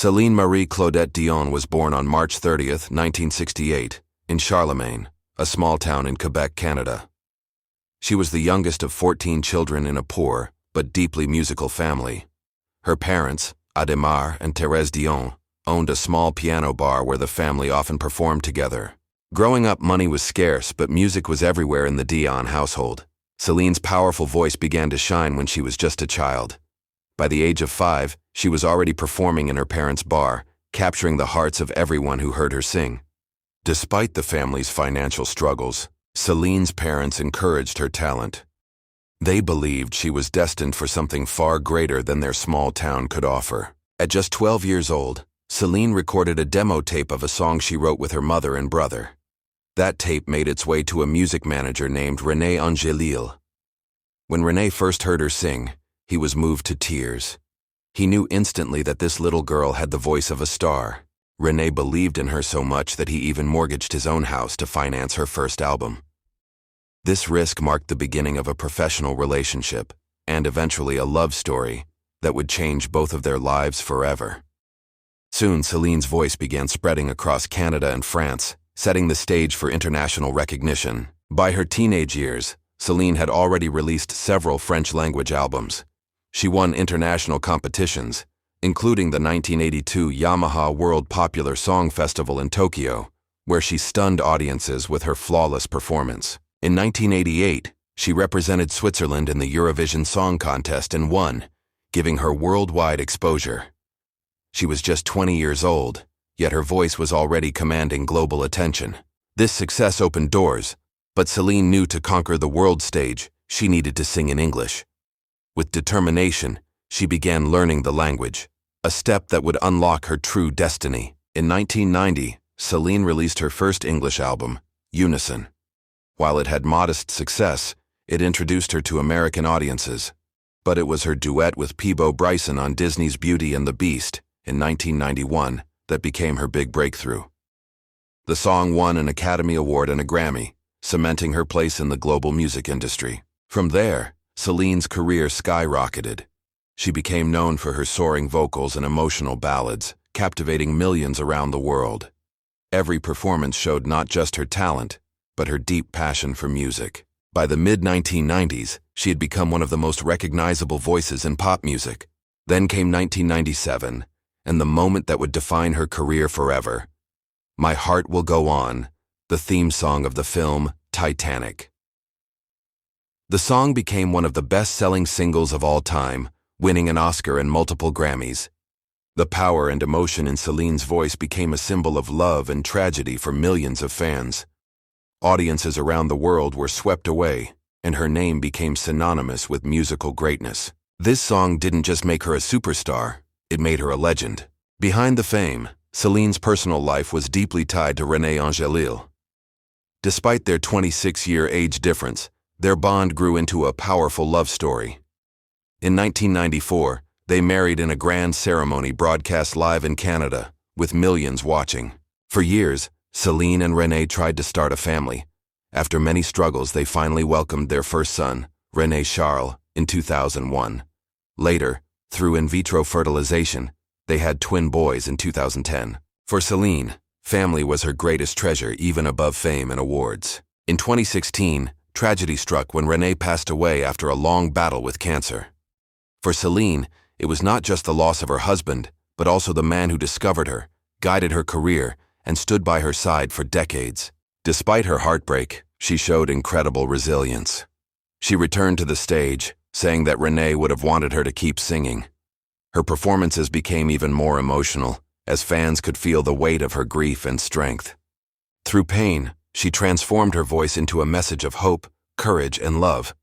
Celine Marie Claudette Dion was born on March 30th, 1968, in Charlemagne, a small town in Quebec, Canada. She was the youngest of 14 children in a poor, but deeply musical family. Her parents, Ademar and Thérèse Dion, owned a small piano bar where the family often performed together. Growing up, money was scarce, but music was everywhere in the Dion household. Celine's powerful voice began to shine when she was just a child. By the age of 5, she was already performing in her parents' bar, capturing the hearts of everyone who heard her sing. Despite the family's financial struggles, Celine's parents encouraged her talent. They believed she was destined for something far greater than their small town could offer. At just 12 years old, Celine recorded a demo tape of a song she wrote with her mother and brother. That tape made its way to a music manager named René Angélil. When René first heard her sing, he was moved to tears. He knew instantly that this little girl had the voice of a star. René believed in her so much that he even mortgaged his own house to finance her first album. This risk marked the beginning of a professional relationship, and eventually a love story, that would change both of their lives forever. Soon, Celine's voice began spreading across Canada and France, setting the stage for international recognition. By her teenage years, Celine had already released several French-language albums. She won international competitions, including the 1982 Yamaha World Popular Song Festival in Tokyo, where she stunned audiences with her flawless performance. In 1988, she represented Switzerland in the Eurovision Song Contest and won, giving her worldwide exposure. She was just 20 years old, yet her voice was already commanding global attention. This success opened doors, but Celine knew to conquer the world stage, she needed to sing in English. With determination, she began learning the language, a step that would unlock her true destiny. In 1990, Celine released her first English album, Unison. While it had modest success, it introduced her to American audiences. But it was her duet with Peabo Bryson on Disney's Beauty and the Beast in 1991 that became her big breakthrough. The song won an Academy Award and a Grammy, cementing her place in the global music industry. From there, Celine's career skyrocketed. She became known for her soaring vocals and emotional ballads, captivating millions around the world. Every performance showed not just her talent, but her deep passion for music. By the mid-1990s, she had become one of the most recognizable voices in pop music. Then came 1997, and the moment that would define her career forever. My Heart Will Go On, the theme song of the film Titanic. The song became one of the best-selling singles of all time, winning an Oscar and multiple Grammys. The power and emotion in Celine's voice became a symbol of love and tragedy for millions of fans. Audiences around the world were swept away, and her name became synonymous with musical greatness. This song didn't just make her a superstar, it made her a legend. Behind the fame, Celine's personal life was deeply tied to René Angélil. Despite their 26-year age difference, their bond grew into a powerful love story. In 1994, they married in a grand ceremony broadcast live in Canada, with millions watching. For years, Celine and René tried to start a family. After many struggles, they finally welcomed their first son, René Charles, in 2001. Later, through in vitro fertilization, they had twin boys in 2010. For Celine, family was her greatest treasure, even above fame and awards. In 2016, tragedy struck when René passed away after a long battle with cancer. For Celine, it was not just the loss of her husband, but also the man who discovered her, guided her career, and stood by her side for decades. Despite her heartbreak, she showed incredible resilience. She returned to the stage, saying that René would have wanted her to keep singing. Her performances became even more emotional, as fans could feel the weight of her grief and strength. Through pain, she transformed her voice into a message of hope, courage, and love.